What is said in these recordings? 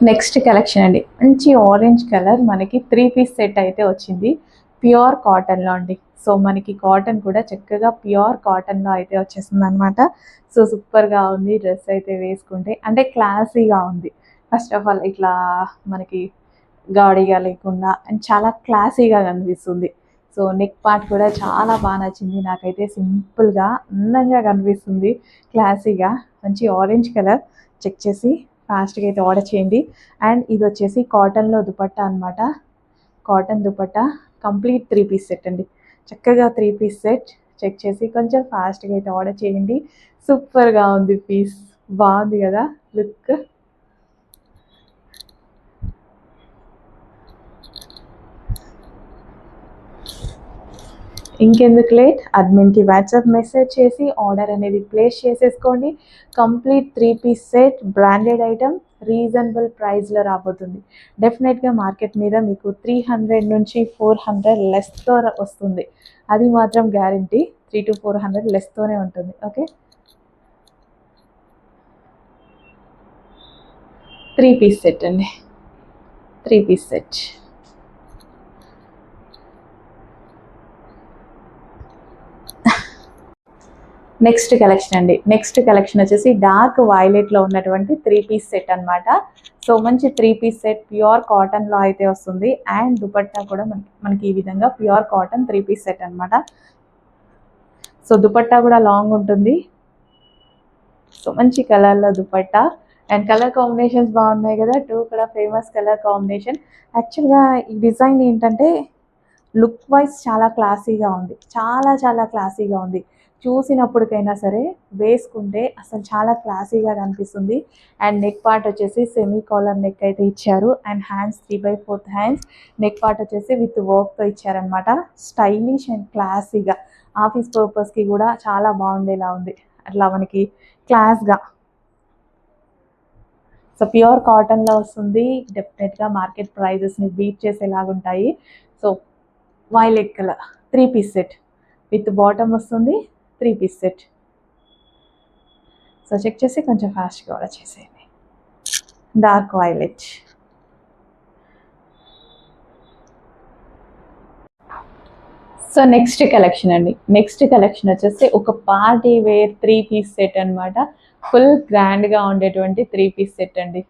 Next collection అండి, మంచి orange colour మనకి 3 పీస్ సెట్ అయితే వచ్చింది. ప్యూర్ కాటన్లో అండి. సో మనకి కాటన్ కూడా చక్కగా ప్యూర్ కాటన్లో అయితే వచ్చేస్తుంది అనమాట. సో సూపర్గా ఉంది డ్రెస్ అయితే వేసుకుంటే, అంటే క్లాసీగా ఉంది. ఫస్ట్ ఆఫ్ ఆల్ ఇట్లా మనకి గాడిగా లేకుండా అండ్ చాలా క్లాసీగా కనిపిస్తుంది. సో నెక్ పార్ట్ కూడా చాలా బాగా నచ్చింది నాకైతే. సింపుల్గా అందంగా కనిపిస్తుంది, క్లాసీగా. మంచి ఆరెంజ్ కలర్. చెక్ చేసి ఫాస్ట్గా అయితే ఆర్డర్ చేయండి. అండ్ ఇది వచ్చేసి కాటన్లో దుపట్టా అనమాట. Cotton dupatta complete 3 piece set అండి. చక్కగా 3 పీస్ సెట్. చెక్ చేసి కొంచెం ఫాస్ట్గా అయితే ఆర్డర్ చేయండి. సూపర్గా ఉంది పీస్, బాగుంది కదా లుక్. ఇంకెందుకు లేట్, అడ్మిన్కి వాట్సాప్ మెసేజ్ చేసి ఆర్డర్ అనేది ప్లేస్ చేసేసుకోండి. Complete 3 piece set, branded item, reasonable ప్రైస్లో రాబోతుంది. డెఫినెట్గా మార్కెట్ మీద మీకు 300 నుంచి 400 లెస్తో వస్తుంది, అది మాత్రం గ్యారంటీ. 300 to 400 లెస్తోనే ఉంటుంది. ఓకే, 3 పీస్ సెట్ అండి, 3 పీస్ సెట్. నెక్స్ట్ కలెక్షన్ అండి, నెక్స్ట్ కలెక్షన్ వచ్చేసి డార్క్ వైలెట్లో ఉన్నటువంటి 3 పీస్ సెట్ అనమాట. సో మంచి 3 పీస్ సెట్ ప్యూర్ కాటన్లో అయితే వస్తుంది. అండ్ దుపట్టా కూడా మనకి ఈ విధంగా ప్యూర్ కాటన్ 3 పీస్ సెట్ అనమాట. సో దుపట్టా కూడా లాంగ్ ఉంటుంది. సో మంచి కలర్లో దుపట్టా. అండ్ కలర్ కాంబినేషన్స్ బాగున్నాయి కదా, 2 కూడా ఫేమస్ కలర్ కాంబినేషన్. యాక్చువల్గా ఈ డిజైన్ ఏంటంటే లుక్ వైజ్ చాలా క్లాసీగా ఉంది, చాలా చాలా క్లాసీగా ఉంది. చూసినప్పటికైనా సరే వేసుకుంటే అసలు చాలా క్లాసీగా కనిపిస్తుంది. అండ్ నెక్ పార్ట్ వచ్చేసి సెమీ కాలర్ నెక్ అయితే ఇచ్చారు. And hands 3/4 hands. Neck part వచ్చేసి విత్ వర్క్తో ఇచ్చారనమాట. స్టైలిష్ అండ్ క్లాసీగా, ఆఫీస్ పర్పస్కి కూడా చాలా బాగుండేలా ఉంది. అట్లా మనకి క్లాస్గా. సో ప్యూర్ కాటన్లో వస్తుంది. డెఫినెట్గా మార్కెట్ ప్రైజెస్ని బీట్ చేసేలాగుంటాయి. So violet colour 3 piece set with bottom వస్తుంది, 3 పీస్ సెట్. సో చెక్ చేసి కొంచెం ఫాస్ట్గా ఆర్డర్ చేసేయండి. Dark violet. So next collection అండి, నెక్స్ట్ కలెక్షన్ వచ్చేసి ఒక పార్టీ వేర్ 3 పీస్ సెట్ అనమాట. ఫుల్ గ్రాండ్గా ఉండేటువంటి 3 పీస్ సెట్ అండి.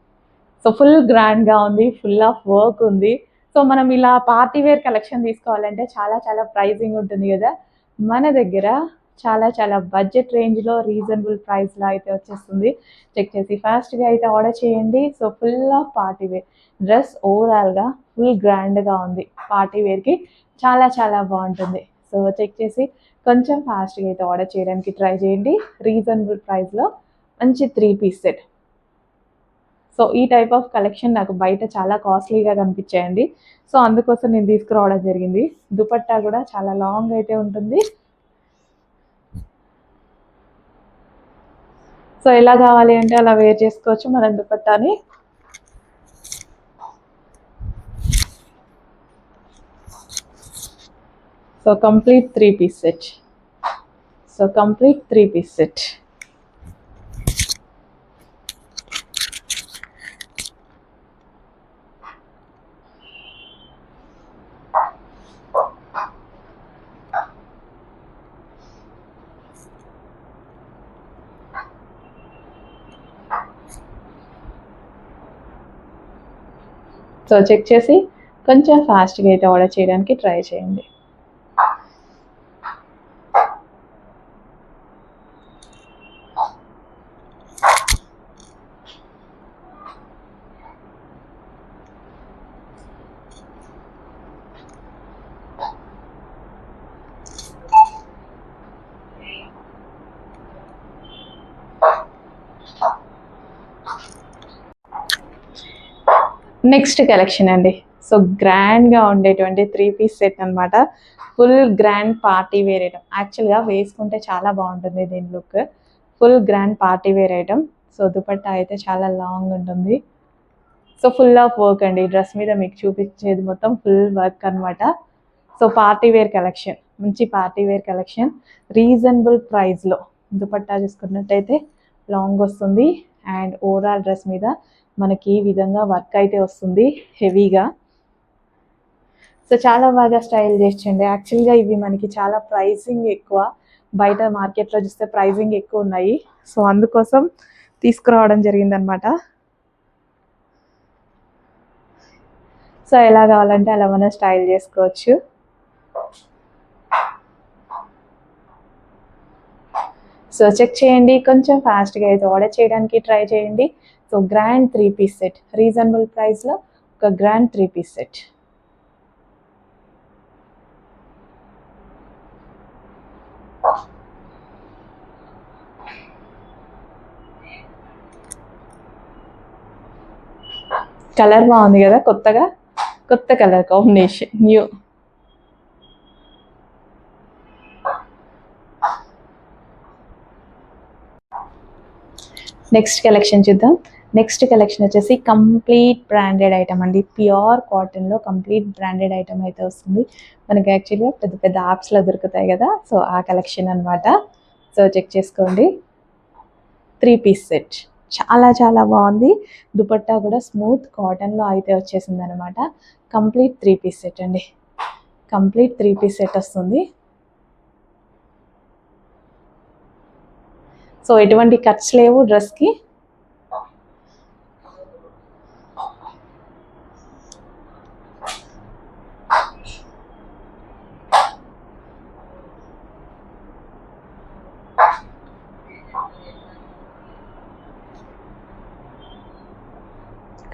సో ఫుల్ గ్రాండ్గా ఉంది, ఫుల్ ఆఫ్ వర్క్ ఉంది. సో మనం ఇలా పార్టీ వేర్ కలెక్షన్ తీసుకోవాలంటే చాలా చాలా ప్రైజింగ్ ఉంటుంది కదా. మన దగ్గర చాలా చాలా బడ్జెట్ రేంజ్లో రీజనబుల్ ప్రైస్లో అయితే వచ్చేస్తుంది. చెక్ చేసి ఫాస్ట్గా అయితే ఆర్డర్ చేయండి. So full of party wear dress, ఓవరాల్గా ఫుల్ గ్రాండ్గా ఉంది. పార్టీ వేర్కి చాలా చాలా బాగుంటుంది. సో చెక్ చేసి కొంచెం ఫాస్ట్గా అయితే ఆర్డర్ చేయడానికి ట్రై చేయండి. రీజనబుల్ ప్రైస్లో మంచి 3 పీస్ సెట్. సో ఈ టైప్ ఆఫ్ కలెక్షన్ నాకు బయట చాలా కాస్ట్లీగా కనిపించాయండి. సో అందుకోసం నేను తీసుకురావడం జరిగింది. దుపట్టా కూడా చాలా లాంగ్ అయితే ఉంటుంది. సో ఎలా కావాలి అంటే అలా వేర్ చేసుకోవచ్చు మనం దుపట్టాని. So complete 3 piece set. So complete 3 piece set. So check చేసి కొంచెం ఫాస్ట్గా అయితే ఆర్డర్ చేయడానికి ట్రై చేయండి. నెక్స్ట్ కలెక్షన్ అండి, సో గ్రాండ్గా ఉండేటువంటి 3 పీస్ సెట్ అనమాట. Full grand party wear item. యాక్చువల్గా వేసుకుంటే చాలా బాగుంటుంది దీని look. Full grand party wear item. So dupatta అయితే చాలా లాంగ్ ఉంటుంది. సో ఫుల్ ఆఫ్ వర్క్ అండి. డ్రెస్ మీద మీకు చూపించేది మొత్తం ఫుల్ వర్క్ అనమాట. సో పార్టీ వేర్ కలెక్షన్, మంచి పార్టీ వేర్ కలెక్షన్ రీజనబుల్ ప్రైస్లో. దుపట్టా చూసుకున్నట్టయితే లాంగ్ వస్తుంది. అండ్ ఓవరాల్ డ్రెస్ మీద మనకి ఈ విధంగా వర్క్ అయితే వస్తుంది హెవీగా. సో చాలా బాగా స్టైల్ చేసిండే. యాక్చువల్గా ఇవి మనకి చాలా ప్రైసింగ్ ఎక్కువ, బయట మార్కెట్లో చూస్తే ప్రైసింగ్ ఎక్కువ ఉన్నాయి. సో అందుకోసం తీసుకురావడం జరిగిందనమాట. సో ఎలా కావాలంటే అలా మనం స్టైల్ చేసుకోవచ్చు. సో చెక్ చేయండి, కొంచెం ఫాస్ట్గా అయితే ఆర్డర్ చేయడానికి ట్రై చేయండి. So grand 3 piece set, reasonable ప్రైస్లో ఒక గ్రాండ్ 3 పీస్ సెట్. కలర్ బాగుంది కదా, కొత్త colour combination, new. Next collection చూద్దాం. నెక్స్ట్ కలెక్షన్ వచ్చేసి కంప్లీట్ బ్రాండెడ్ ఐటమ్ అండి. ప్యూర్ కాటన్లో కంప్లీట్ బ్రాండెడ్ ఐటమ్ అయితే వస్తుంది మనకి. యాక్చువల్గా పెద్ద పెద్ద యాప్స్లో దొరుకుతాయి కదా, సో ఆ కలెక్షన్ అనమాట. సో చెక్ చేసుకోండి. 3 పీస్ సెట్ చాలా చాలా బాగుంది. దుపట్టా కూడా స్మూత్ కాటన్లో అయితే వచ్చేసింది అనమాట. కంప్లీట్ 3 పీస్ సెట్ అండి. కంప్లీట్ 3 పీస్ సెట్ వస్తుంది. సో ఎటువంటి కట్స్ లేవు డ్రెస్కి.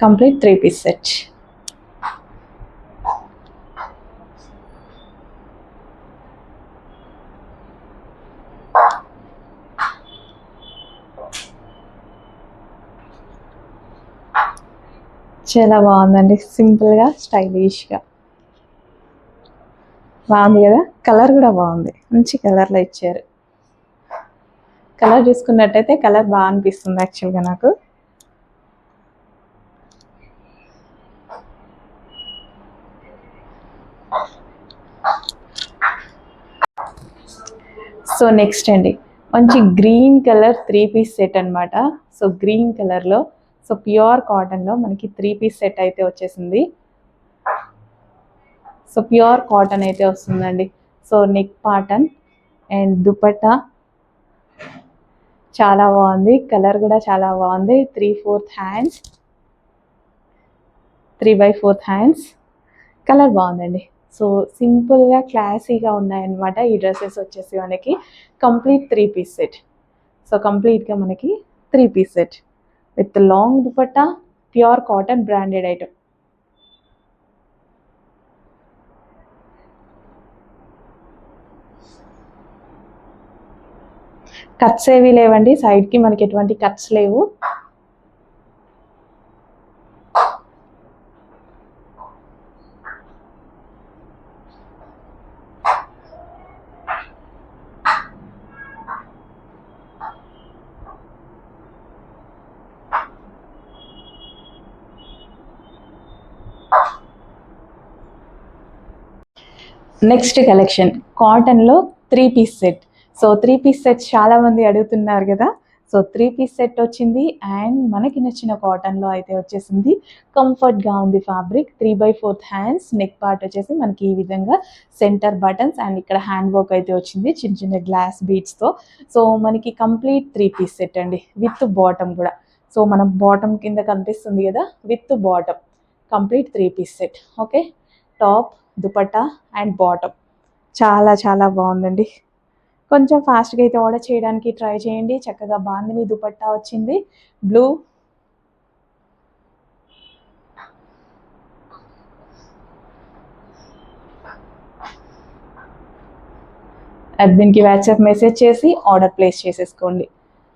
Complete 3 piece set. చాలా బాగుందండి, సింపుల్గా స్టైలిష్గా బాగుంది కదా. కలర్ కూడా బాగుంది, మంచి కలర్లో ఇచ్చారు. కలర్ చూసుకున్నట్టయితే కలర్ బాగా అనిపిస్తుంది యాక్చువల్గా నాకు. సో నెక్స్ట్ అండి, మంచి గ్రీన్ కలర్ 3 పీస్ సెట్ అనమాట. సో గ్రీన్ కలర్లో, సో ప్యూర్ కాటన్లో మనకి 3 పీస్ సెట్ అయితే వచ్చేసింది. సో ప్యూర్ కాటన్ అయితే వస్తుందండి. సో నెక్ పార్టన్ అండ్ దుపట్టా చాలా బాగుంది. కలర్ కూడా చాలా బాగుంది. 3/4 హ్యాండ్స్, 3/4 హ్యాండ్స్. కలర్ బాగుందండి. సో సింపుల్గా క్లాసీగా ఉన్నాయన్నమాట ఈ డ్రెస్సెస్ వచ్చేసి మనకి. Complete 3 piece set. సో కంప్లీట్గా మనకి 3 piece set with long dupatta, pure cotton branded item. Cuts ఏవి లేవండి, సైడ్కి మనకి ఎటువంటి కట్స్ లేవు. నెక్స్ట్ కలెక్షన్ కాటన్లో 3 piece set. So 3 piece set చాలా మంది అడుగుతున్నారు కదా. సో 3 పీస్ సెట్ వచ్చింది అండ్ మనకి నచ్చిన కాటన్లో అయితే వచ్చేసింది. కంఫర్ట్గా ఉంది ఫ్యాబ్రిక్. 3/4 హ్యాండ్స్, నెక్ పార్ట్ వచ్చేసి మనకి ఈ విధంగా సెంటర్ బటన్స్ అండ్ ఇక్కడ హ్యాండ్ వర్క్ అయితే వచ్చింది చిన్న చిన్న గ్లాస్ బీడ్స్తో. సో మనకి కంప్లీట్ 3 పీస్ సెట్ అండి, విత్ బాటమ్ కూడా. సో మనం బాటమ్ కింద కనిపిస్తుంది కదా, with bottom complete 3 piece set. Okay, top, dupatta and bottom చాలా చాలా బాగుందండి. కొంచెం ఫాస్ట్గా అయితే ఆర్డర్ చేయడానికి ట్రై చేయండి. చక్కగా బాందిని దుపట్టా వచ్చింది, బ్లూ. అడ్మిన్కి వాట్సాప్ మెసేజ్ చేసి ఆర్డర్ ప్లేస్ చేసేసుకోండి.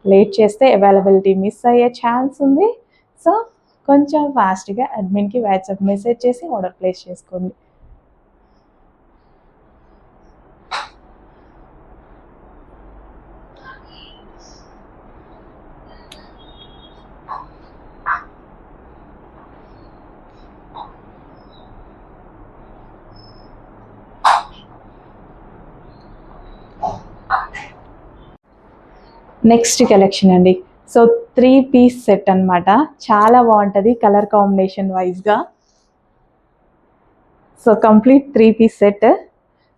లేట్ చేస్తే అవైలబిలిటీ మిస్ అయ్యే ఛాన్స్ ఉంది. సో కొంచెం ఫాస్ట్గా అడ్మిన్కి వాట్సాప్ మెసేజ్ చేసి ఆర్డర్ ప్లేస్ చేసుకోండి. నెక్స్ట్ కలెక్షన్ అండి, సో 3-piece సెట్ అన్నమాట. చాలా బాగుంటుంది కలర్ కాంబినేషన్ వైజ్గా. So complete 3-piece set.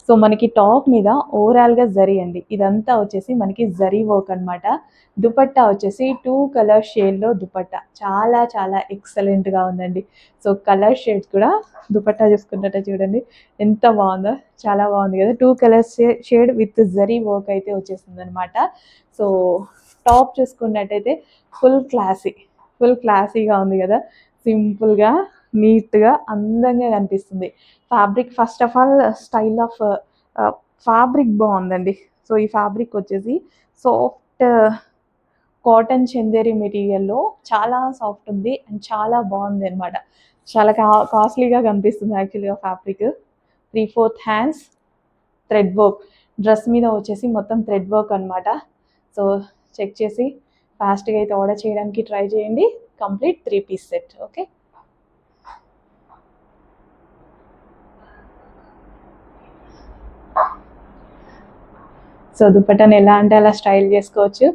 So మనకి టాప్ మీద ఓవరాల్గా జరీ అండి, ఇదంతా వచ్చేసి మనకి జరీ వర్క్ అనమాట. దుపట్టా వచ్చేసి 2 కలర్ షేడ్లో దుపట్టా, చాలా చాలా ఎక్సలెంట్గా ఉందండి. సో కలర్ షేడ్స్ కూడా దుపట్టా చూసుకున్నట్టే చూడండి ఎంత బాగుందో, చాలా బాగుంది కదా. 2 colour shade with zari work అయితే వచ్చేసింది అనమాట. సో టాప్ చూసుకున్నట్టయితే ఫుల్ క్లాసీగా ఉంది కదా, సింపుల్గా నీట్గా అందంగా కనిపిస్తుంది. Fabric first of all style of fabric బాగుందండి. సో ఈ ఫ్యాబ్రిక్ వచ్చేసి సాఫ్ట్ కాటన్ చందేరి మెటీరియల్లో చాలా సాఫ్ట్ ఉంది అండ్ చాలా బాగుంది అనమాట. చాలా కాస్ట్లీగా కనిపిస్తుంది యాక్చువల్గా fabric. 3/4 hands thread work, dress మీద వచ్చేసి మొత్తం థ్రెడ్ వర్క్ అనమాట. సో చెక్ చేసి ఫాస్ట్గా అయితే ఆర్డర్ చేయడానికి ట్రై చేయండి. Complete 3-piece set. Okay, so దుపట్టాని ఎలా అంటే అలా స్టైల్ చేసుకోవచ్చు.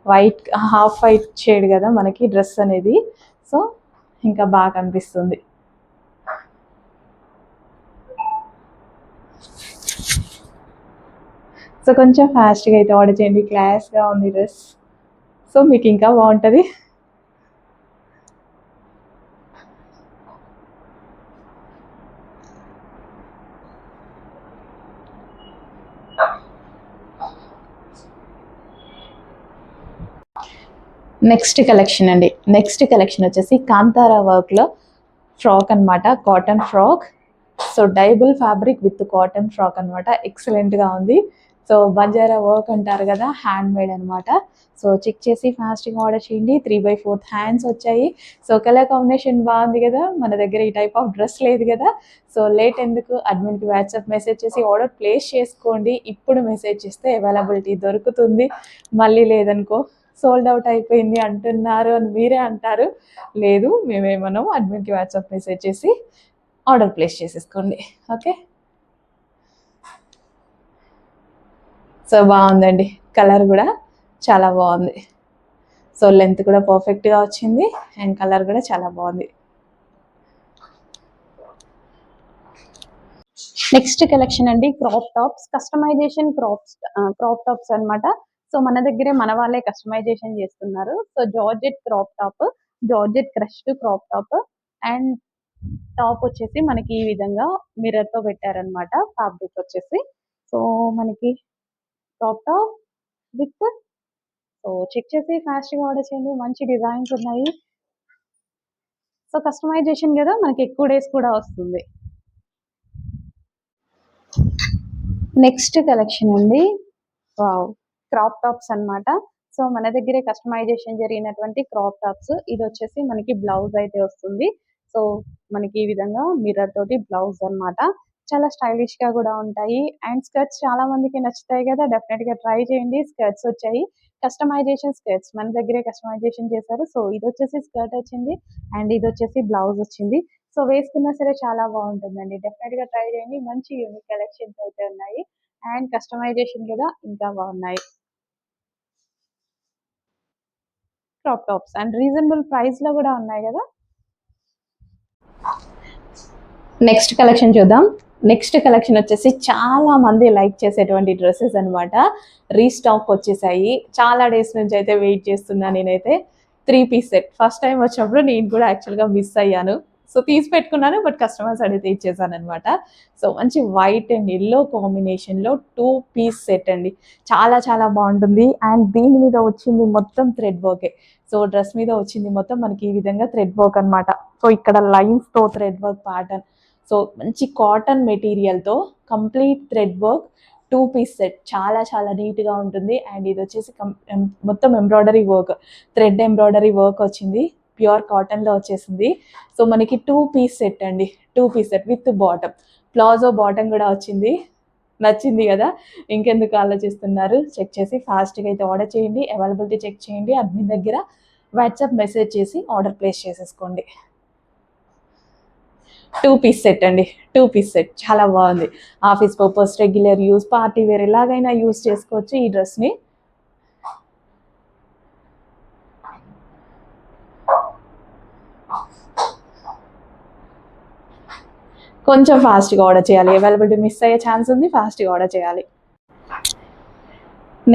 వైట్ హాఫ్ వైట్ షేడ్ కదా మనకి డ్రెస్ అనేది, సో ఇంకా బాగా కనిపిస్తుంది. సో కొంచెం ఫాస్ట్గా అయితే ఆర్డర్ చేయండి, క్లాస్గా ఉంది డ్రెస్, సో మీకు ఇంకా బాగుంటుంది. నెక్స్ట్ కలెక్షన్ అండి, నెక్స్ట్ కలెక్షన్ వచ్చేసి కాంతారా వర్క్లో ఫ్రాక్ అనమాట, cotton frock. So డైబుల్ fabric with cotton frock అనమాట, ఎక్సలెంట్గా ఉంది. సో బంజారా వర్క్ అంటారు కదా, హ్యాండ్ మేడ్ అనమాట. సో చెక్ చేసి ఫాస్ట్గా ఆర్డర్ చేయండి. 3/4 హ్యాండ్స్ వచ్చాయి. సో కలర్ కాంబినేషన్ బాగుంది కదా, మన దగ్గర ఈ టైప్ ఆఫ్ డ్రెస్ లేదు కదా. సో లేట్ ఎందుకు, అడ్మిన్కి వాట్సాప్ మెసేజ్ చేసి ఆర్డర్ ప్లేస్ చేసుకోండి. ఇప్పుడు మెసేజ్ చేస్తే అవైలబిలిటీ దొరుకుతుంది. మళ్ళీ లేదనుకో సోల్డ్ అవుట్ అయిపోయింది అంటున్నారు అని మీరే అంటారు. లేదు, మేమేమన్నాం, అడ్మిన్కి వాట్సాప్ మెసేజ్ చేసి ఆర్డర్ ప్లేస్ చేసేసుకోండి. ఓకే, సో బాగుందండి, కలర్ కూడా చాలా బాగుంది. సో లెంత్ కూడా పర్ఫెక్ట్గా వచ్చింది అండ్ కలర్ కూడా చాలా బాగుంది. నెక్స్ట్ కలెక్షన్ అండి, crop tops, customization crop tops అనమాట. సో మన దగ్గరే మన వాళ్ళే కస్టమైజేషన్ చేస్తున్నారు. So georgette crop top, georgette crushed crop top and top వచ్చేసి మనకి ఈ విధంగా మిర్రర్తో పెట్టారనమాట. ఫ్యాబ్రిక్ వచ్చేసి సో మనకి crop top with, so check చేసి ఫాస్ట్గా ఆర్డర్ చేయండి. మంచి డిజైన్స్ ఉన్నాయి. సో కస్టమైజేషన్ కదా, మనకి ఎక్కువ డేస్ కూడా వస్తుంది. నెక్స్ట్ కలెక్షన్ అండి, క్రాప్ టాప్స్ అనమాట. సో మన దగ్గరే కస్టమైజేషన్ జరిగినటువంటి క్రాప్ టాప్స్. ఇది వచ్చేసి మనకి బ్లౌజ్ అయితే వస్తుంది. సో మనకి ఈ విధంగా మిర్రర్ తోటి బ్లౌజ్ అనమాట. చాలా స్టైలిష్ గా కూడా ఉంటాయి అండ్ స్కర్ట్స్ చాలా మందికి నచ్చుతాయి కదా, డెఫినెట్ గా ట్రై చేయండి. స్కర్ట్స్ వచ్చాయి, కస్టమైజేషన్ స్కర్ట్స్ మన దగ్గరే కస్టమైజేషన్ చేశారు. సో ఇది వచ్చేసి స్కర్ట్ వచ్చింది అండ్ ఇది వచ్చేసి బ్లౌజ్ వచ్చింది. సో వేసుకున్నా సరే చాలా బాగుంటుందండి, డెఫినెట్ గా ట్రై చేయండి. మంచి యూనిక్ కలెక్షన్స్ అయితే ఉన్నాయి అండ్ కస్టమైజేషన్ కూడా ఇంకా బాగున్నాయి. Crop tops and reasonable price లో కూడా ఉన్నాయి కదా. నెక్స్ట్ కలెక్షన్ చూద్దాం. నెక్స్ట్ కలెక్షన్ వచ్చేసి చాలా మంది లైక్ చేసేటువంటి డ్రెస్సెస్ అనమాట. రీస్టాక్ వచ్చేసాయి, చాలా డేస్ నుంచి అయితే వెయిట్ చేస్తున్నా నేనైతే. 3-piece సెట్ ఫస్ట్ టైం వచ్చినప్పుడు నేను కూడా యాక్చువల్గా మిస్ అయ్యాను. సో తీసి పెట్టుకున్నాను, బట్ కస్టమర్స్ అడిగితే ఇచ్చేసాను అనమాట. సో మంచి వైట్ అండ్ ఎల్లో కాంబినేషన్లో 2-piece సెట్ అండి, చాలా చాలా బాగుంటుంది. అండ్ దీని మీద వచ్చింది మొత్తం థ్రెడ్ వర్కే. సో డ్రెస్ మీద వచ్చింది మొత్తం మనకి ఈ విధంగా థ్రెడ్ వర్క్ అనమాట. సో ఇక్కడ లైన్స్తో థ్రెడ్ వర్క్ ప్యాటర్న్. సో మంచి కాటన్ మెటీరియల్తో complete thread work 2-piece set, చాలా చాలా నీట్గా ఉంటుంది. అండ్ ఇది వచ్చేసి మొత్తం embroidery work, thread embroidery work వచ్చింది, ప్యూర్ కాటన్లో వచ్చేసింది. సో మనకి 2-piece సెట్ అండి, 2-piece set with bottom, palazzo bottom కూడా వచ్చింది. నచ్చింది కదా, ఇంకెందుకు ఆలోచిస్తున్నారు, చెక్ చేసి ఫాస్ట్గా అయితే ఆర్డర్ చేయండి. అవైలబిలిటీ చెక్ చేయండి, అడ్మిన్ దగ్గర వాట్సాప్ మెసేజ్ చేసి ఆర్డర్ ప్లేస్ చేసేసుకోండి. 2-piece సెట్ అండి, 2-piece సెట్ చాలా బాగుంది. Office purpose, regular use, party wear ఎలాగైనా యూస్ చేసుకోవచ్చు ఈ డ్రెస్ని. కొంచెం ఫాస్ట్గా ఆర్డర్ చేయాలి, అవైలబిలిటీ మిస్ అయ్యే ఛాన్స్ ఉంది, ఫాస్ట్గా ఆర్డర్ చేయాలి.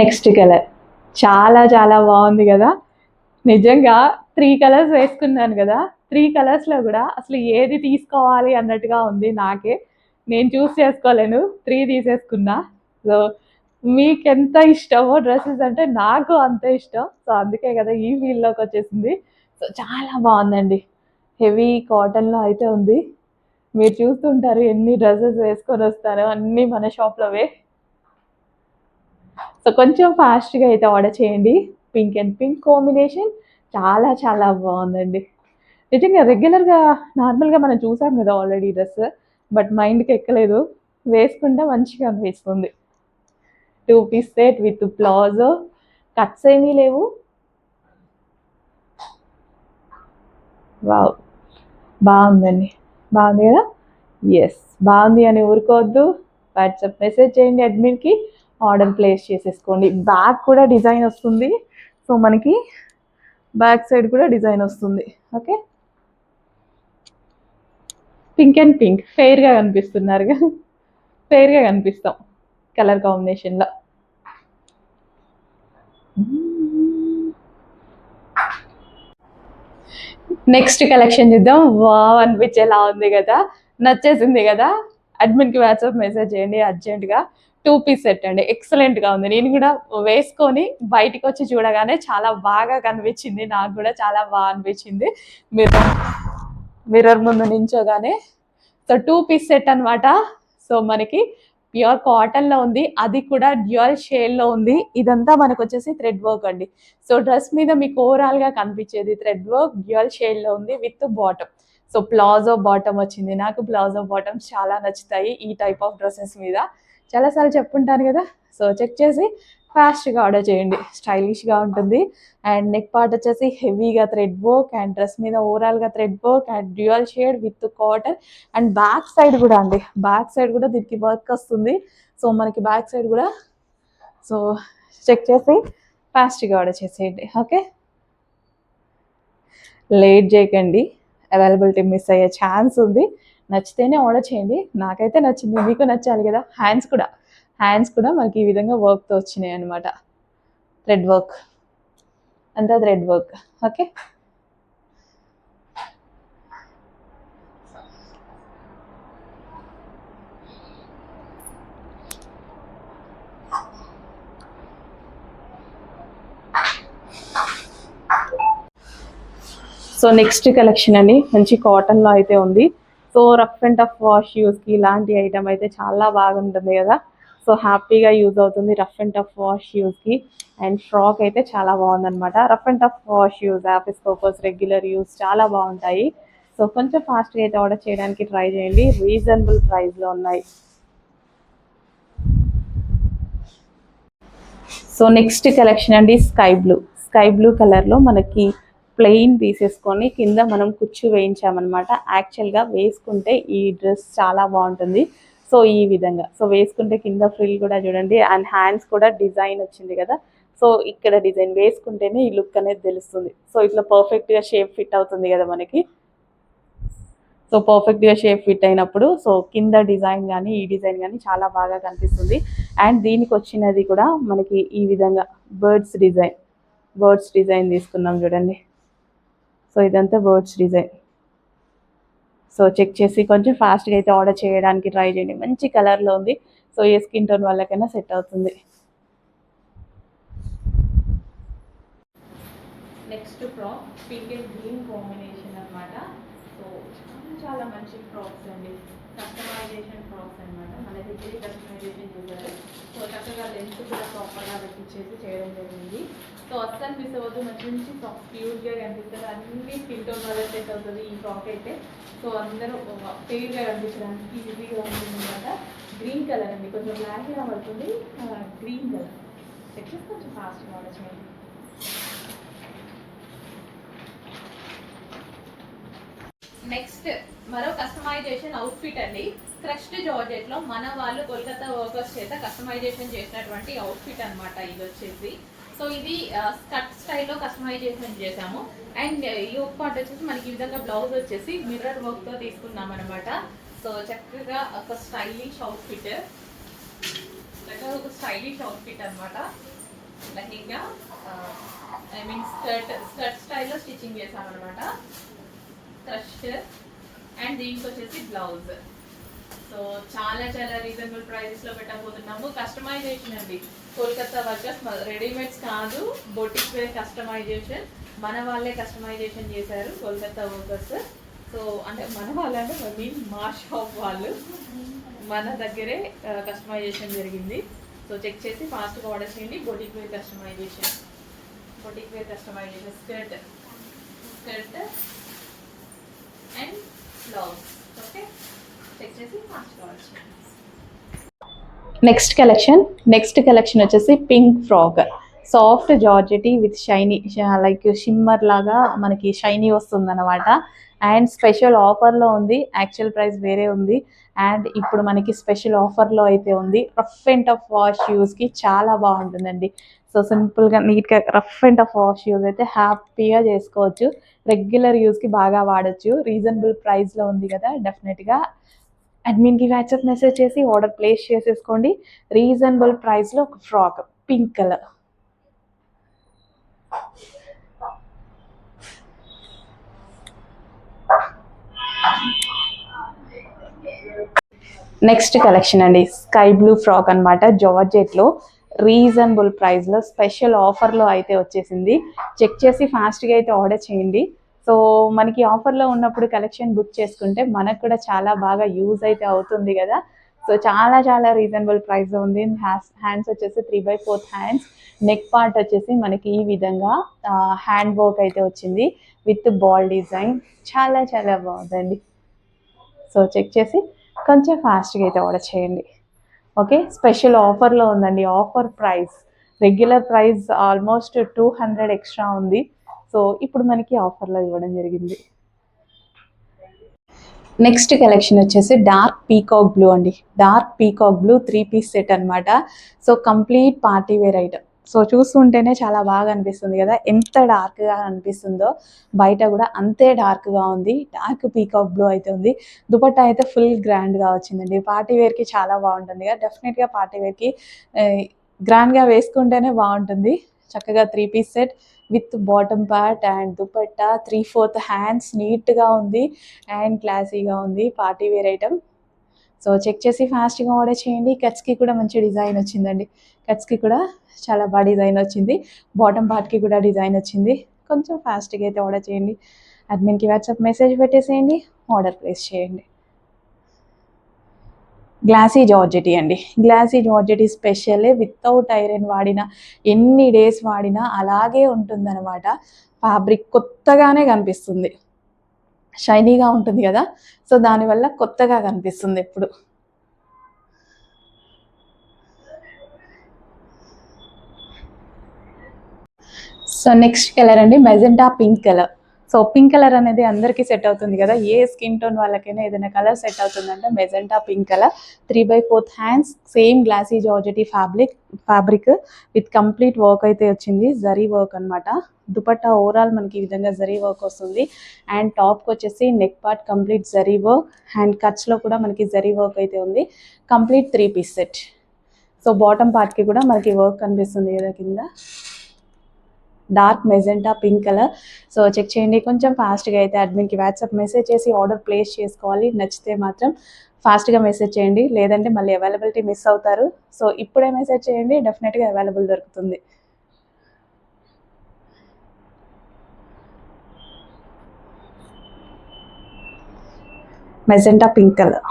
నెక్స్ట్ కలర్ చాలా చాలా బాగుంది కదా. నిజంగా 3 కలర్స్ వేసుకున్నాను కదా, 3 కలర్స్లో కూడా అసలు ఏది తీసుకోవాలి అన్నట్టుగా ఉంది నాకే. నేను చూస్ చేసుకోలేను, 3 తీసేసుకున్నా. సో మీకు ఎంత ఇష్టమో డ్రెస్సెస్ అంటే నాకు అంతే ఇష్టం. సో అందుకే కదా ఈ ఫీల్డ్లోకి వచ్చేసింది. సో చాలా బాగుందండి, హెవీ కాటన్లో అయితే ఉంది. మీరు చూస్తుంటారు ఎన్ని డ్రెస్సెస్ వేసుకొని వస్తారో అన్నీ మన షాప్లోవే. సో కొంచెం ఫాస్ట్గా అయితే ఆర్డర్ చేయండి. పింక్ అండ్ పింక్ కాంబినేషన్ చాలా చాలా బాగుందండి. నిజంగా రెగ్యులర్గా నార్మల్గా మనం చూసాం కదా ఆల్రెడీ డ్రెస్, బట్ మైండ్కి ఎక్కలేదు. వేసుకుంటే మంచిగా అనిపిస్తుంది. 2 piece set with palazzo, cuts ఏమీ లేవు. వావ్, బాగుందండి, బాగుంది కదా. ఎస్, బాగుంది అని ఊరుకోవద్దు, వాట్సాప్ మెసేజ్ చేయండి అడ్మిన్కి, ఆర్డర్ ప్లేస్ చేసేసుకోండి. బ్యాక్ కూడా డిజైన్ వస్తుంది. సో మనకి బ్యాక్ సైడ్ కూడా డిజైన్ వస్తుంది. ఓకే, పింక్ అండ్ పింక్ ఫెయిర్గా కనిపిస్తున్నారుగా, ఫెయిర్గా కనిపిస్తాం కలర్ కాంబినేషన్లో. నెక్స్ట్ కలెక్షన్ చూద్దాం. వావ్ అనిపించేలా ఉంది కదా, నచ్చేసింది కదా. అడ్మిన్కి వాట్సాప్ మెసేజ్ చేయండి అర్జెంటుగా. 2 పీస్ సెట్ అండి, ఎక్సలెంట్గా ఉంది. నేను కూడా వేసుకొని బయటికి వచ్చి చూడగానే చాలా బాగా కనిపించింది, నాకు కూడా చాలా బాగా అనిపించింది మిర్రర్ ముందు నించోగానే. సో 2 పీస్ సెట్ అనమాట. సో మనకి ప్యూర్ కాటన్లో ఉంది, అది కూడా డ్యూయల్ షేడ్లో ఉంది. ఇదంతా మనకు వచ్చేసి థ్రెడ్ వర్క్ అండి. సో డ్రెస్ మీద మీకు ఓవరాల్గా కనిపించేది థ్రెడ్ వర్క్, డ్యూయల్ షేడ్లో ఉంది with bottom. So palazzo bottom వచ్చింది. నాకు ప్లాజో బాటమ్స్ చాలా నచ్చుతాయి ఈ టైప్ ఆఫ్ డ్రెస్సెస్ మీద, చాలాసార్లు చెప్పుంటాను కదా. సో చెక్ చేసి ఫాస్ట్గా ఆర్డర్ చేయండి, స్టైలిష్గా ఉంటుంది. అండ్ నెక్ పార్ట్ వచ్చేసి హెవీగా థ్రెడ్ వర్క్, అండ్ డ్రెస్ మీద ఓవరాల్గా thread work and dual shade with cotton. And back side కూడా అండి, బ్యాక్ సైడ్ కూడా దీనికి వర్క్ వస్తుంది. సో మనకి బ్యాక్ సైడ్ కూడా. సో చెక్ చేసి ఫాస్ట్గా ఆర్డర్ చేసేయండి. ఓకే, లేట్ చేయకండి, అవైలబిలిటీ మిస్ అయ్యే ఛాన్స్ ఉంది. నచ్చితేనే ఆర్డర్ చేయండి. నాకైతే నచ్చింది, మీకు నచ్చాలి కదా. హ్యాండ్స్ కూడా మనకి ఈ విధంగా వర్క్తో వచ్చినాయి అనమాట, థ్రెడ్ వర్క్, అంతా thread work. Okay, so next collection అండి, మంచి కాటన్లో అయితే ఉంది. So rough and tough wash యూస్కి ఇలాంటి ఐటమ్ అయితే చాలా బాగుంటుంది కదా. సో హ్యాపీగా యూజ్ అవుతుంది రఫ్ అండ్ టఫ్ వాష్ యూస్కి. అండ్ ఫ్రాక్ అయితే చాలా బాగుందనమాట. Rough and tough wash use, office purpose, regular use చాలా బాగుంటాయి. సో కొంచెం ఫాస్ట్గా అయితే ఆర్డర్ చేయడానికి ట్రై చేయండి, రీజనబుల్ ప్రైస్లో ఉన్నాయి. సో నెక్స్ట్ కలెక్షన్ అండి, స్కై బ్లూ కలర్లో మనకి ప్లెయిన్ తీసేసుకొని కింద మనం కుచ్చు వేయించామన్నమాట. యాక్చువల్గా వేసుకుంటే ఈ డ్రెస్ చాలా బాగుంటుంది. సో ఈ విధంగా, సో వేసుకుంటే కింద ఫ్రిల్ కూడా చూడండి, అండ్ హ్యాండ్స్ కూడా డిజైన్ వచ్చింది కదా. సో ఇక్కడ డిజైన్ వేసుకుంటేనే ఈ లుక్ అనేది తెలుస్తుంది. సో ఇట్లా పర్ఫెక్ట్గా షేప్ ఫిట్ అవుతుంది కదా మనకి. సో పర్ఫెక్ట్గా షేప్ ఫిట్ అయినప్పుడు సో కింద డిజైన్ కానీ ఈ డిజైన్ కానీ చాలా బాగా కనిపిస్తుంది. అండ్ దీనికి వచ్చినది కూడా మనకి ఈ విధంగా బర్డ్స్ డిజైన్ తీసుకున్నాం చూడండి. సో ఇదంతా బర్డ్స్ డిజైన్. సో చెక్ చేసి కొంచెం ఫాస్ట్గా అయితే ఆర్డర్ చేయడానికి ట్రై చేయండి. మంచి కలర్లో ఉంది. సో ఏ స్కిన్ టోన్ వాళ్ళకైనా సెట్ అవుతుంది. Next frock pink and green combination అనమాట. సో చాలా మంచి ఫ్రాక్స్ అండి, కస్టమైజేషన్ ఫ్రాక్స్ అనమాట. మన దగ్గర కస్టమైజేషన్ చేశారు. సో చక్కగా లెంత్ కూడా ప్రాపర్గా పెట్టించేసి చేయడం జరిగింది. సో అస్సలు మిస్ అవ్వద్దు, మంచి మంచి ఫ్రాక్స్ ప్యూర్గా కనిపిస్తుంది. అన్ని స్కిన్ టోన్ వల్ల సెట్ అవుతుంది ఈ ఫ్రాక్ అయితే. సో అందరూ ఫెయిర్గా కనిపించడానికి ఈజీగా ఉంటుంది అనమాట. గ్రీన్ కలర్ అండి, కొంచెం బ్లాక్గా పడుతుంది, గ్రీన్ కలర్. చెక్ చేసి కొంచెం ఫాస్ట్గా ఆర్డర్ చేయండి. నెక్స్ట్ మరో కస్టమైజేషన్ అవుట్ఫిట్ అండి, క్రష్డ్ జార్జెట్లో మన వాళ్ళు కోల్కతా వర్కర్స్ చేత కస్టమైజేషన్ చేసినటువంటి అవుట్ఫిట్ అనమాట ఇది వచ్చేసి. సో ఇది స్కర్ట్ స్టైల్లో కస్టమైజేషన్ చేసాము. అండ్ యోక్ పార్ట్ వచ్చేసి మనకి ఈ విధంగా బ్లౌజ్ వచ్చేసి మిర్రర్ వర్క్తో తీసుకున్నాం అనమాట. సో చక్కగా ఒక స్టైలిష్ అవుట్ఫిట్, చక్కగా ఒక స్టైలిష్ అవుట్ఫిట్ అనమాట. లెహెంగా ఐ మీన్ స్కర్ట్ స్టైల్లో స్టిచ్చింగ్ చేసామన్నమాట, క్రష్డ్. అండ్ దీనికి వచ్చేసి బ్లౌజ్. సో చాలా చాలా రీజనబుల్ ప్రైజెస్లో పెట్టబోతున్నాము. కస్టమైజేషన్ అండి, కోల్కతా వర్కర్స్, రెడీమేడ్స్ కాదు, బొటిక్ వేర్ కస్టమైజేషన్. మన వాళ్ళే కస్టమైజేషన్ చేశారు కోల్కతా వర్కర్స్. సో అంటే మన వాళ్ళంటే మీన్ మా షాప్ వాళ్ళు, మన దగ్గరే కస్టమైజేషన్ జరిగింది. సో చెక్ చేసి ఫాస్ట్గా ఆర్డర్ చేయండి. Boutique wear customization, boutique wear customization, skirt and blouse. Okay, check చేసి ఫాస్ట్గా ఆర్డర్ చేయండి. నెక్స్ట్ కలెక్షన్ వచ్చేసి pink frock, soft georgette with shiny, like shimmer లాగా మనకి షైనీ వస్తుంది అనమాట. అండ్ స్పెషల్ ఆఫర్లో ఉంది, యాక్చువల్ ప్రైస్ వేరే ఉంది. అండ్ ఇప్పుడు మనకి స్పెషల్ ఆఫర్లో అయితే ఉంది. రఫ్ అండ్ టఫ్ వాష్ యూస్కి చాలా బాగుంటుందండి. సో సింపుల్గా నీట్గా rough and tough wash use అయితే హ్యాపీగా చేసుకోవచ్చు. రెగ్యులర్ యూస్కి బాగా వాడచ్చు. రీజనబుల్ ప్రైస్లో ఉంది కదా, డెఫినెట్గా అడ్మిన్కి వాట్సాప్ మెసేజ్ చేసి ఆర్డర్ ప్లేస్ చేసేసుకోండి. రీజనబుల్ ప్రైస్లో ఒక frock pink colour. Next collection అండి, స్కై బ్లూ ఫ్రాక్ అనమాట, జార్జెట్లో రీజనబుల్ ప్రైస్లో స్పెషల్ ఆఫర్లో అయితే వచ్చేసింది. చెక్ చేసి ఫాస్ట్గా అయితే ఆర్డర్ చేయండి. సో మనకి ఆఫర్లో ఉన్నప్పుడు కలెక్షన్ బుక్ చేసుకుంటే మనకు కూడా చాలా బాగా యూజ్ అయితే అవుతుంది కదా. సో చాలా చాలా రీజనబుల్ ప్రైస్లో ఉంది. హ్యాండ్స్ వచ్చేసి 3/4 హ్యాండ్స్, నెక్ పార్ట్ వచ్చేసి మనకి ఈ విధంగా హ్యాండ్ వర్క్ అయితే వచ్చింది విత్ బాల్ డిజైన్. చాలా చాలా బాగుందండి. సో చెక్ చేసి కొంచెం ఫాస్ట్గా అయితే ఆర్డర్ చేయండి. ఓకే, స్పెషల్ ఆఫర్లో ఉందండి. Offer price, regular price almost 200 extra ఉంది. సో ఇప్పుడు మనకి ఆఫర్లో ఇవ్వడం జరిగింది. నెక్స్ట్ కలెక్షన్ వచ్చేసి డార్క్ పీకాక్ బ్లూ అండి, dark peacock blue 3 piece set అనమాట. So complete party wear item. So చూస్తుంటేనే చాలా బాగా అనిపిస్తుంది కదా, ఎంత డార్క్గా అనిపిస్తుందో బయట కూడా అంతే డార్క్గా ఉంది. డార్క్ పీకాక్ బ్లూ అయితే ఉంది. దుపట్టా అయితే ఫుల్ గ్రాండ్గా వచ్చిందండి. పార్టీ వేర్కి చాలా బాగుంటుంది కదా, డెఫినెట్గా పార్టీ వేర్కి గ్రాండ్గా వేసుకుంటేనే బాగుంటుంది. చక్కగా 3 piece set with bottom part and dupatta, 3/4 hands, నీట్గా ఉంది అండ్ క్లాసీగా ఉంది. Party wear item. So check చేసి ఫాస్ట్గా ఆర్డర్ చేయండి. కట్స్కి కూడా మంచి డిజైన్ వచ్చిందండి. కట్స్కి కూడా చాలా బాగా డిజైన్ వచ్చింది. బాటమ్ పార్ట్కి కూడా డిజైన్ వచ్చింది. కొంచెం ఫాస్ట్గా అయితే ఆర్డర్ చేయండి. అడ్మిన్కి వాట్సాప్ మెసేజ్ పెట్టేసేయండి, ఆర్డర్ ప్లేస్ చేయండి. గ్లాసీ జార్జెటీ అండి, గ్లాసీ జార్జెటీ స్పెషలే. వితౌట్ ఐరన్ వాడిన, ఎన్ని డేస్ వాడినా అలాగే ఉంటుందన్నమాట. ఫ్యాబ్రిక్ కొత్తగానే కనిపిస్తుంది, షైనీగా ఉంటుంది కదా. సో దానివల్ల కొత్తగా కనిపిస్తుంది ఎప్పుడు. సో నెక్స్ట్ కలర్ అండి, magenta pink colour. So pink colour అనేది అందరికీ సెట్ అవుతుంది కదా, ఏ స్కిన్ టోన్ వాళ్ళకైనా ఏదైనా కలర్ సెట్ అవుతుందంటే magenta pink colour. 3/4 hands, same glossy georgette fabric with complete work అయితే వచ్చింది, జరీ వర్క్ అనమాట. దుపట్టా ఓవరాల్ మనకి ఈ విధంగా జరీ వర్క్ వస్తుంది. అండ్ టాప్కి వచ్చేసి neck part complete zari work, and కట్స్లో కూడా మనకి జరీ వర్క్ అయితే ఉంది. Complete 3 piece set. So bottom పార్ట్కి కూడా మనకి వర్క్ కనిపిస్తుంది కదా కింద, dark magenta pink colour. So check చేయండి, కొంచెం ఫాస్ట్గా అయితే అడ్మిన్కి వాట్సాప్ మెసేజ్ చేసి ఆర్డర్ ప్లేస్ చేసుకోవాలి. నచ్చితే మాత్రం ఫాస్ట్గా మెసేజ్ చేయండి, లేదంటే మళ్ళీ అవైలబిలిటీ మిస్ అవుతారు. సో ఇప్పుడే మెసేజ్ చేయండి, డెఫినెట్గా అవైలబుల్ దొరుకుతుంది. Magenta pink colour.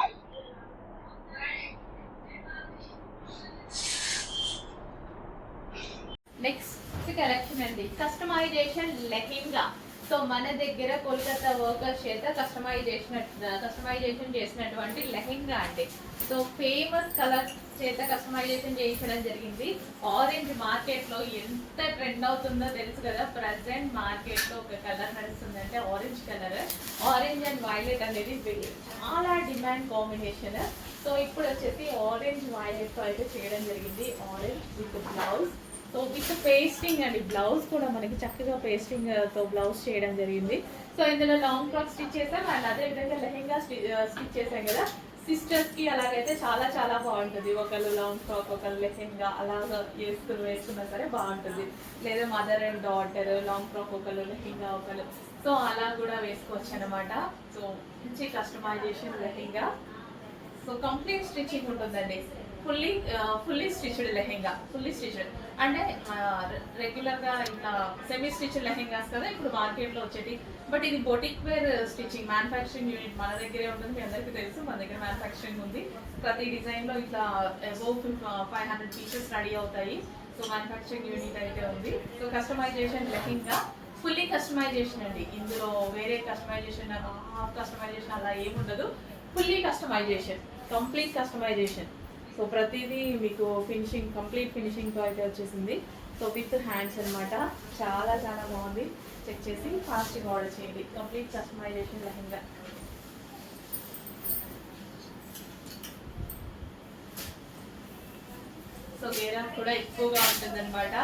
Next collection అండి, కస్టమైజేషన్ లెహెంగా. సో మన దగ్గర కోల్కతా వర్కర్స్ చేత కస్టమైజేషన్ చేసినటువంటి లెహెంగా అండి. సో ఫేమస్ కలర్ చేత కస్టమైజేషన్ చేయించడం జరిగింది. ఆరెంజ్ మార్కెట్లో ఎంత ట్రెండ్ అవుతుందో తెలుసు కదా. ప్రజెంట్ మార్కెట్లో ఒక కలర్ నడుస్తుందంటే orange colour. Orange and violet అనేది చాలా డిమాండ్ కాంబినేషన్. సో ఇప్పుడు వచ్చేసి ఆరెంజ్ వైలెట్ అయితే చేయడం జరిగింది. Orange with blouse, so with pasting అండి. బ్లౌజ్ కూడా మనకి చక్కగా పేస్టింగ్తో బ్లౌజ్ చేయడం జరిగింది. సో ఇందులో లాంగ్ ఫ్రాక్ స్టిచ్ చేసాం అండ్ అదేవిధంగా లెహెంగా లెహెంగా స్టిచ్ చేసాం కదా, సిస్టర్స్ కి అలాగైతే చాలా చాలా బాగుంటుంది. ఒకళ్ళు లాంగ్ ఫ్రాక్, ఒకళ్ళు లెహెంగా అలాగా వేసుకున్నా సరే బాగుంటుంది. లేదా mother and daughter long frock, ఒకళ్ళు లెహెంగా ఒకళ్ళు, సో అలా కూడా వేసుకోవచ్చు అనమాట. సో మంచి customisation lehenga. So complete stitching ఉంటుందండి. Fully stitched lehenga, fully stitched అంటే రెగ్యులర్గా ఇట్లా సెమీ స్టిచ్డ్ లెహెంగాస్ కదా ఇప్పుడు మార్కెట్లో వచ్చేటి. బట్ ఇది boutique wear stitching, manufacturing unit మన దగ్గరే ఉంటుంది. మీ అందరికీ తెలుసు మన దగ్గర మ్యానుఫ్యాక్చరింగ్ ఉంది. ప్రతి డిజైన్లో ఇట్లా అబౌవ్ 500 పీసెస్ రెడీ అవుతాయి. సో మ్యానుఫ్యాక్చరింగ్ యూనిట్ అయితే ఉంది. So customization lehenga fully customization అండి. ఇందులో వేరే కస్టమైజేషన్, హాఫ్ కస్టమైజేషన్ అలా ఏముండదు. Fully customization, complete customization. So ప్రతిదీ మీకు ఫినిషింగ్, కంప్లీట్ ఫినిషింగ్తో అయితే వచ్చేసింది. సో విత్ హ్యాండ్స్ అనమాట. చాలా చాలా బాగుంది. చెక్ చేసి ఫాస్ట్గా ఆర్డర్ చేయండి. Complete customization lehenga. సో గేరా కూడా ఎక్కువగా ఉంటుంది అనమాట.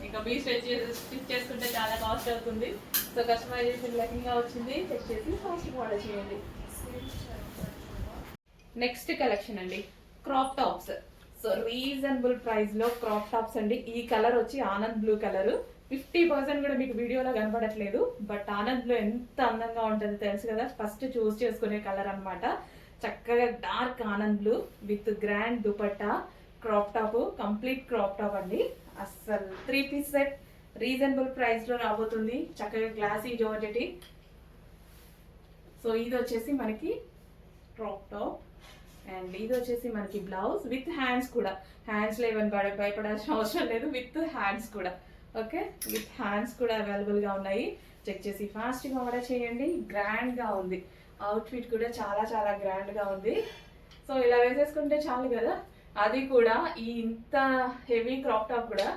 ఇంకా మీ స్టిచ్ చేసుకుంటే చాలా కాస్ట్ అవుతుంది. సో కస్టమైజేషన్ లెహెంగా వచ్చింది. చెక్ చేసి ఫాస్ట్గా ఆర్డర్ చేయండి. నెక్స్ట్ కలెక్షన్ అండి, crop tops. So reasonable price లో క్రాప్ టాప్స్ అండి. ఈ కలర్ వచ్చి ఆనంద్ బ్లూ కలర్. 50% కూడా మీకు వీడియోలో కనపడట్లేదు, బట్ ఆనంద్ బ్లూ ఎంత అందంగా ఉంటుంది తెలుసు కదా. ఫస్ట్ చూస్ చేసుకునే కలర్ అనమాట. చక్కగా dark Anand blue with grand dupatta, crop top, complete crop top అండి. అస్సలు 3 పీస్ సెట్ రీజనబుల్ ప్రైస్ లో రాబోతుంది. చక్కగా గ్లాసీ జార్జెటీ. సో ఇది వచ్చేసి మనకి క్రాప్ టాప్, అండ్ ఇది వచ్చేసి మనకి బ్లౌజ్ విత్ హ్యాండ్స్ కూడా. హ్యాండ్స్ లేవని భయపడాల్సిన అవసరం లేదు, విత్ హ్యాండ్స్ కూడా. ఓకే, విత్ హ్యాండ్స్ కూడా అవైలబుల్గా ఉన్నాయి. చెక్ చేసి ఫాస్ట్గా ఆర్డర్ చేయండి. గ్రాండ్గా ఉంది అవుట్ఫిట్ కూడా, చాలా చాలా గ్రాండ్గా ఉంది. సో ఇలా వేసేసుకుంటే చాలు కదా. అది కూడా ఈ ఇంత హెవీ క్రాప్ టాప్ కూడా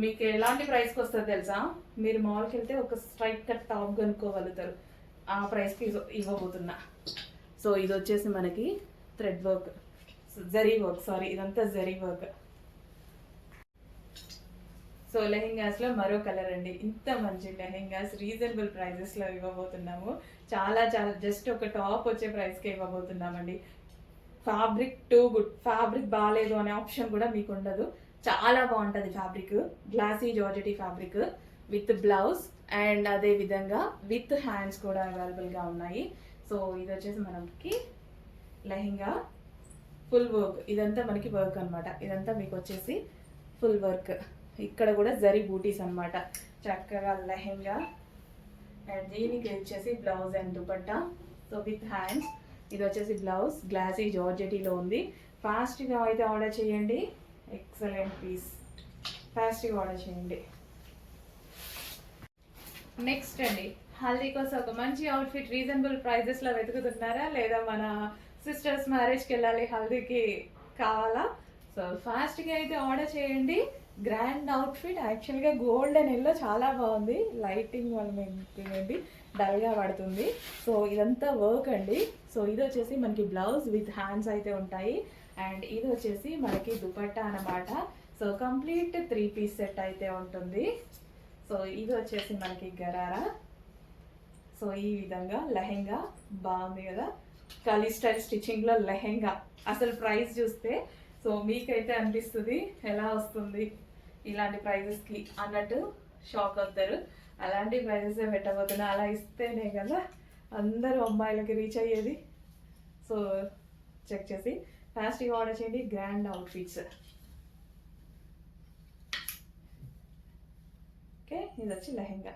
మీకు ఎలాంటి ప్రైస్కి వస్తుంది తెలుసా? మీరు మాల్కి వెళ్తే ఒక స్ట్రైట్ కట్ టాప్ కొనుక్కోగలుగుతారు. ఆ ప్రైస్కి ఇవ్వబోతున్నా. సో ఇది వచ్చేసి మనకి thread work, zari work, sorry ఇదంతా జరీ వర్క్. సో లెహెంగాస్ లో మరో కలర్ అండి. ఇంత మంచి లెహెంగాస్ రీజనబుల్ ప్రైజెస్ లో ఇవ్వబోతున్నాము. చాలా చాలా జస్ట్ ఒక టాప్ వచ్చే ప్రైస్ కే ఇవ్వబోతున్నామండి. ఫ్యాబ్రిక్ టూ గుడ్, ఫ్యాబ్రిక్ బాగాలేదు అనే ఆప్షన్ కూడా మీకు ఉండదు. చాలా బాగుంటుంది fabric. Glossy georgette fabric with blouse, and అదే విధంగా విత్ హ్యాండ్స్ కూడా అవైలబుల్గా ఉన్నాయి. సో ఇది వచ్చేసి మనకి లెహెంగా ఫుల్ వర్క్. ఇదంతా మనకి వర్క్ అనమాట. ఇదంతా మీకు వచ్చేసి ఫుల్ వర్క్. ఇక్కడ కూడా జరీ బూటీస్ అనమాట. చక్కగా లెహెంగా, అండ్ దీనికి వచ్చేసి blouse and dupatta. So with hands. ఇది వచ్చేసి బ్లౌజ్ గ్లాసీ జార్జెటీలో ఉంది. ఫాస్ట్గా అయితే ఆర్డర్ చేయండి. ఎక్సలెంట్ పీస్, ఫాస్ట్గా ఆర్డర్ చేయండి. నెక్స్ట్ అండి, హల్దీ కోసం ఒక మంచి అవుట్ఫిట్ రీజనబుల్ ప్రైజెస్లో వెతుకుతున్నారా? లేదా మన సిస్టర్స్ మ్యారేజ్కి వెళ్ళాలి, హల్దీకి కావాలా? సో ఫాస్ట్గా అయితే ఆర్డర్ చేయండి. Grand outfit. యాక్చువల్గా గోల్డెన్ ఎల్లో చాలా బాగుంది. లైటింగ్ వల్ల ఏంటి డల్గా పడుతుంది. సో ఇదంతా వర్క్ అండి. సో ఇది వచ్చేసి మనకి బ్లౌజ్ విత్ హ్యాండ్స్ అయితే ఉంటాయి, అండ్ ఇది వచ్చేసి మనకి దుపట్టా అనమాట. సో కంప్లీట్ 3 పీస్ సెట్ అయితే ఉంటుంది. సో ఇది వచ్చేసి మనకి గరారా. సో ఈ విధంగా లెహెంగా బాగుంది కదా. కలీ స్టైల్ స్టిచ్చింగ్లో లెహెంగా. అసలు ప్రైస్ చూస్తే సో మీకైతే అనిపిస్తుంది ఎలా వస్తుంది ఇలాంటి ప్రైజెస్కి అన్నట్టు షాక్ అవుతారు. అలాంటి ప్రైజెసే పెట్టబోతున్నా. అలా ఇస్తేనే కదా అందరూ అమ్మాయిలకి రీచ్ అయ్యేది. సో చెక్ చేసి ఫాస్ట్గా ఆర్డర్ చేయండి. Grand outfits. ఓకే, ఇది వచ్చి లెహెంగా.